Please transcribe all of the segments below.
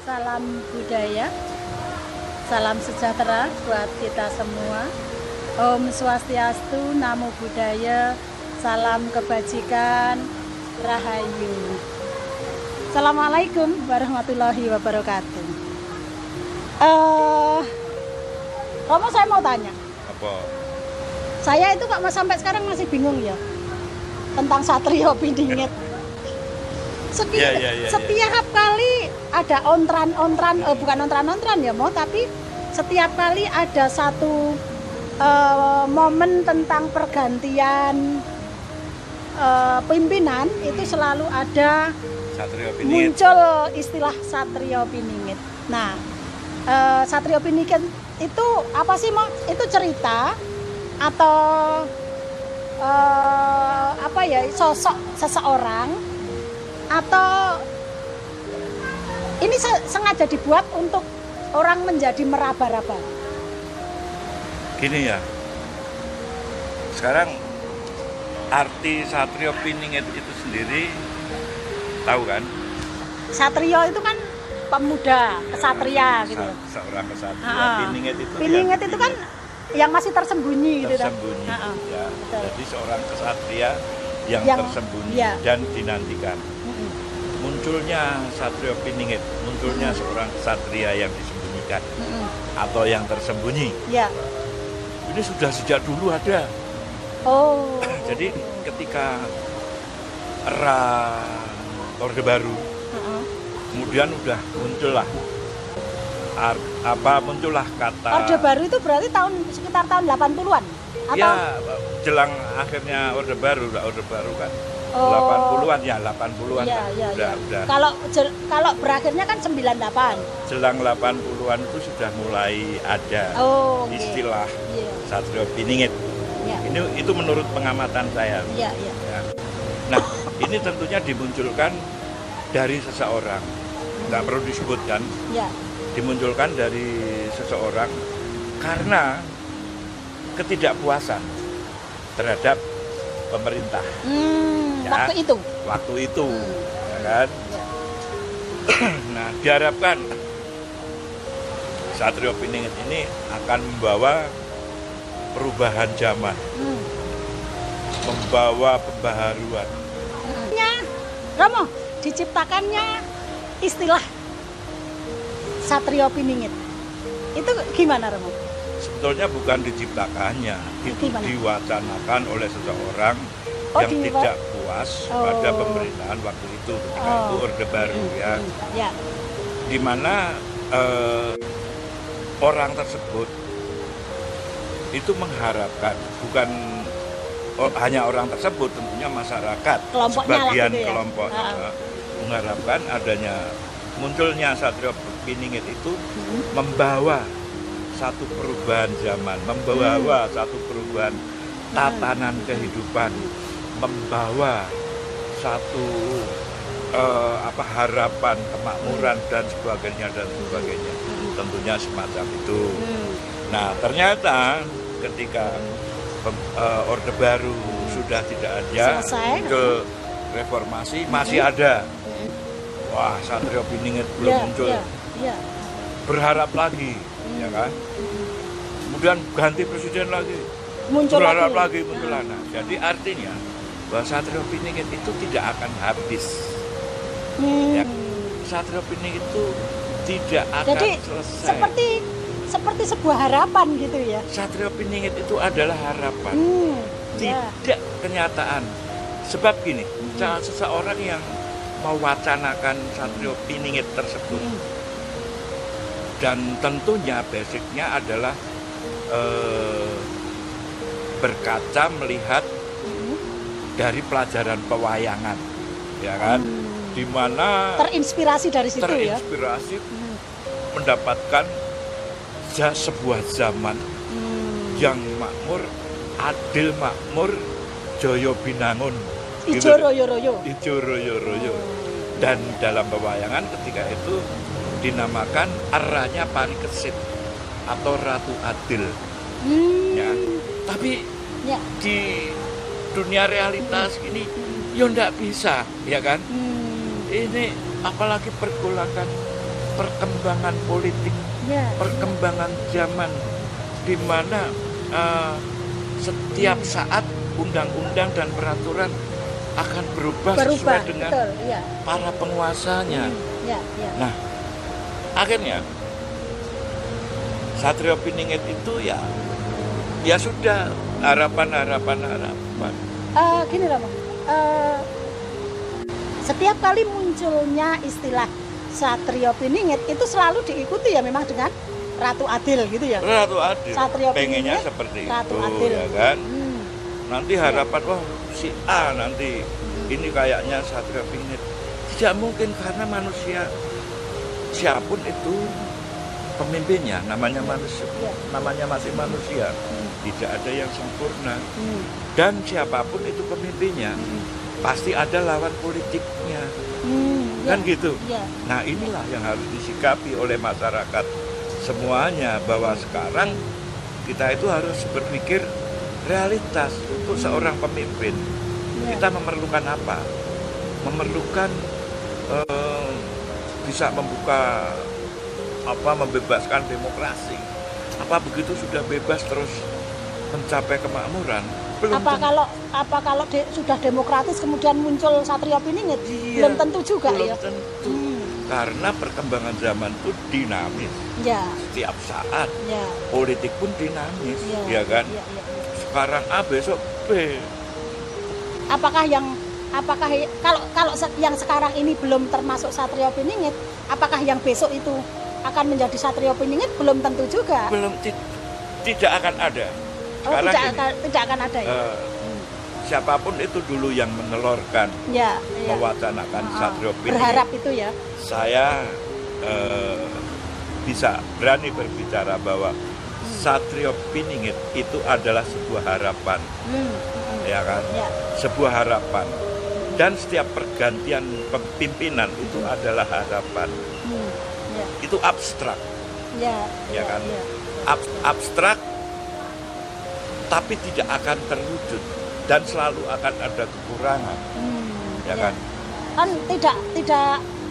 Salam budaya, salam sejahtera buat kita semua. Om Swastiastu, Namo Buddhaya, salam kebajikan, Rahayu. Assalamualaikum warahmatullahi wabarakatuh. Romo, saya mau tanya. Apa? Saya itu kok sampai sekarang masih bingung ya tentang Satrio Piningit. Setiap kali ada ontran-ontran, bukan ontran-ontran ya mau, tapi setiap kali ada satu momen tentang pergantian pimpinan itu selalu ada muncul istilah Satrio Piningit. Nah, Satrio Piningit itu apa sih, Mo? Itu cerita atau apa ya, sosok seseorang, atau ini sengaja dibuat untuk orang menjadi meraba-raba? Gini ya, sekarang arti Satrio Piningit itu sendiri tahu kan? Satrio itu kan pemuda, kesatria gitu. Seorang kesatria. Piningit itu kan yang masih tersembunyi gitu. Tersembunyi, ya. Jadi seorang kesatria yang tersembunyi dan dinantikan. Munculnya Satrio Piningit, munculnya seorang kesatria yang disembunyikan atau yang tersembunyi. Ya. Ini sudah sejak dulu ada. Oh. Jadi ketika era Orde Baru, kemudian udah muncullah kata. Orde Baru itu berarti sekitar tahun 80-an? Atau? Ya, jelang akhirnya Orde Baru kan. 80-an ya, 80-an ya, udah. Kalau berakhirnya kan 98. Jelang 80-an itu sudah mulai ada istilah Satrio Piningit. Ya. Itu menurut pengamatan saya. Ya. Nah, ini tentunya dimunculkan dari seseorang. Nggak perlu disebutkan. Ya. Dimunculkan dari seseorang karena ketidakpuasan terhadap pemerintah. Ya, waktu itu, ya kan? Ya. Nah, diharapkan Satrio Piningit ini akan membawa perubahan zaman, membawa pembaharuan. Romo, diciptakannya istilah Satrio Piningit itu gimana, Romo? Sebetulnya bukan diciptakannya, itu diwacanakan oleh seseorang yang tidak puas pada pemerintahan waktu itu, ketika itu Orde Baru ya. Di mana orang tersebut itu mengharapkan, bukan hanya orang tersebut, tentunya masyarakat, sebagian kelompok mengharapkan adanya munculnya Satrio Piningit itu membawa satu perubahan zaman, membawa satu perubahan tatanan kehidupan, membawa satu harapan kemakmuran dan sebagainya, tentunya semacam itu. Nah, ternyata ketika Orde Baru sudah tidak ada, ke reformasi masih ada. Wah, Satrio Piningit belum muncul. Berharap lagi, ya kan? Kemudian ganti presiden lagi, berharap lagi muncul. Nah, jadi artinya bahwa Satrio Piningit itu tidak akan habis. Ya, Satrio Piningit itu tidak akan selesai. Seperti sebuah harapan gitu ya. Satrio Piningit itu adalah harapan, tidak kenyataan. Sebab gini, seseorang yang mewacanakan Satrio Piningit tersebut, dan tentunya basicnya adalah berkaca melihat dari pelajaran pewayangan, ya kan, di mana terinspirasi dari situ, mendapatkan sebuah zaman yang makmur, adil makmur, Joyo Binangun, Ijo royo-royo. Dan dalam pewayangan ketika itu dinamakan Aranya Parikesit atau Ratu Adil. Ya. Tapi di dunia realitas ini ya ndak bisa, ya kan? Ini apalagi pergolakan perkembangan politik, Ya. perkembangan zaman, di mana setiap saat undang-undang dan peraturan akan berubah sesuai dengan betul, ya. para penguasanya. Ya, ya. Nah, akhirnya Satrio Piningit itu ya sudah harapan. Gini loh, Bang. Setiap kali munculnya istilah Satrio Piningit itu selalu diikuti ya memang dengan Ratu Adil gitu ya. Ratu Adil Satrio pengennya Piningit, seperti Ratu itu, Adil. ya kan? Hmm. Nanti harapan, wah si A nanti ini kayaknya Satrio Piningit. Tidak mungkin, karena manusia siapapun itu pemimpinnya, namanya manusia, namanya masih manusia, tidak ada yang sempurna. Dan siapapun itu pemimpinnya, pasti ada lawan politiknya, kan gitu. Nah, inilah yang harus disikapi oleh masyarakat semuanya, bahwa sekarang kita itu harus berpikir realitas untuk seorang pemimpin. Kita memerlukan apa? Memerlukan bisa membuka membebaskan demokrasi. Apa begitu sudah bebas terus mencapai kemakmuran? Belum Kalau sudah demokratis kemudian muncul Satrio Piningit? Iya, belum tentu juga belum ya. Tentu. Karena perkembangan zaman itu dinamis. Ya. Setiap saat. Ya. Politik pun dinamis, ya kan? Ya. Sekarang A, besok B. Apakah kalau yang sekarang ini belum termasuk Satrio Piningit, apakah yang besok itu akan menjadi Satrio Piningit? Belum tentu juga. Belum, tidak akan ada. Sekarang tidak akan ada ya. Siapapun itu dulu yang menelorkan, mewacanakan Satrio Piningit, berharap itu ya. Saya bisa berani berbicara bahwa Satrio Piningit itu adalah sebuah harapan, ya kan? Ya. Sebuah harapan. Dan setiap pergantian pimpinan itu adalah harapan. Itu abstrak, ya kan? Abstrak, tapi tidak akan terwujud dan selalu akan ada kekurangan, ya kan? Kan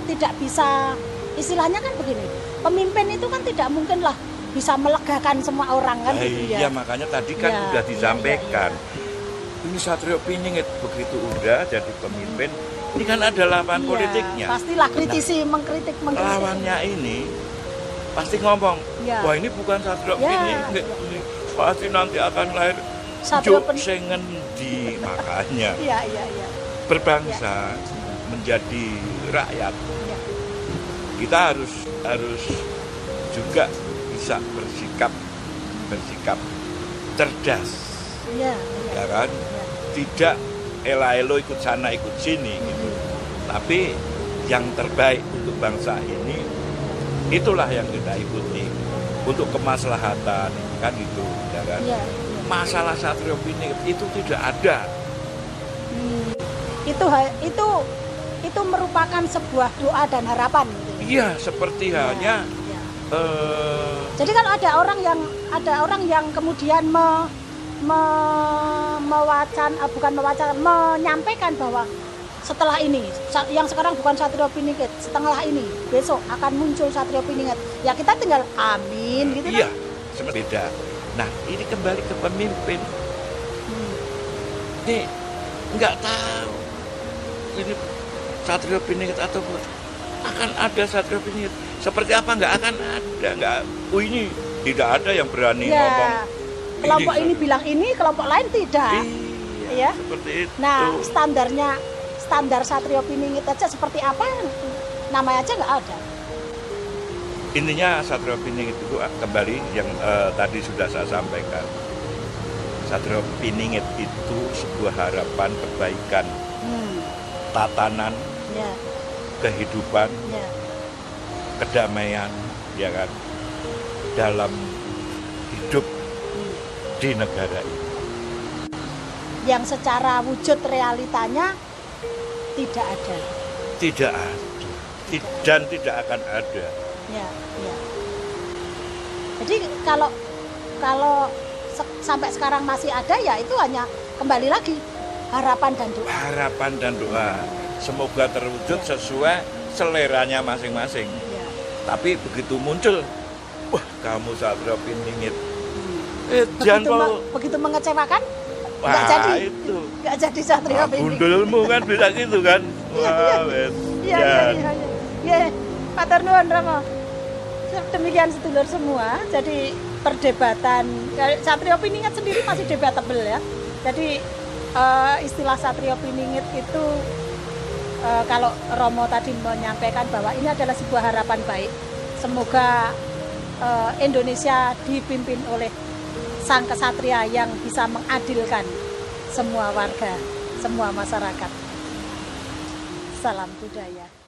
tidak bisa, istilahnya kan begini, pemimpin itu kan tidak mungkin lah bisa melegakan semua orang kan gitu ya. Iya, makanya tadi kan sudah disampaikan. Ini Satrio Piningit begitu udah jadi pemimpin, ini kan ada lawan politiknya. Pastilah kritisi, mengkritik. Lawannya ini pasti ngomong, wah ini bukan Satrio Piningit, pasti nanti akan lahir Juk Sengendi. Makanya berbangsa, menjadi rakyat, kita harus juga bisa bersikap cerdas, ya kan? Tidak elo-elo ikut sana ikut sini gitu. Tapi yang terbaik untuk bangsa ini, itulah yang kita ikuti untuk kemaslahatan, kan itu, ya kan? Masalah Satrio Piningit itu tidak ada. Itu merupakan sebuah doa dan harapan. Iya, seperti halnya. Jadi kalau ada orang yang kemudian menyampaikan bahwa setelah ini, yang sekarang bukan Satrio Piningit, setelah ini besok akan muncul Satrio Piningit, ya kita tinggal amin gitu. Iya, beda. Nah, ini kembali ke pemimpin. Nih, nggak tahu ini Satrio Piningit atau akan ada Satrio Piningit. Seperti apa, nggak akan ada. Ini tidak ada yang berani ngomong. Kelompok ini bilang ini, kelompok lain tidak. Iya, seperti itu. Nah, standar Satrio Piningit aja seperti apa, namanya aja nggak ada. Intinya Satrio Piningit itu kembali yang tadi sudah saya sampaikan. Satrio Piningit itu sebuah harapan kebaikan, tatanan, kehidupan, kedamaian, ya kan, dalam hidup di negara ini. Yang secara wujud realitanya tidak ada. Tidak ada. Dan tidak akan ada. Ya. Jadi kalau sampai sekarang masih ada, ya itu hanya kembali lagi harapan dan doa. Harapan dan doa. Semoga terwujud sesuai seleranya masing-masing. Tapi begitu muncul, wah kamu Satrio Piningit. Jan begitu mengecewakan, wah nggak jadi. itu. Nggak jadi Satrio Piningit. Gundulmu kan bisa gitu kan. Wah, iya. Matur nuwun Rama. Demikian sedulur semua. Jadi perdebatan Satrio Piningit sendiri masih debatable ya. Jadi istilah Satrio Piningit itu kalau Romo tadi menyampaikan bahwa ini adalah sebuah harapan baik. Semoga Indonesia dipimpin oleh sang kesatria yang bisa mengadilkan semua warga, semua masyarakat. Salam budaya.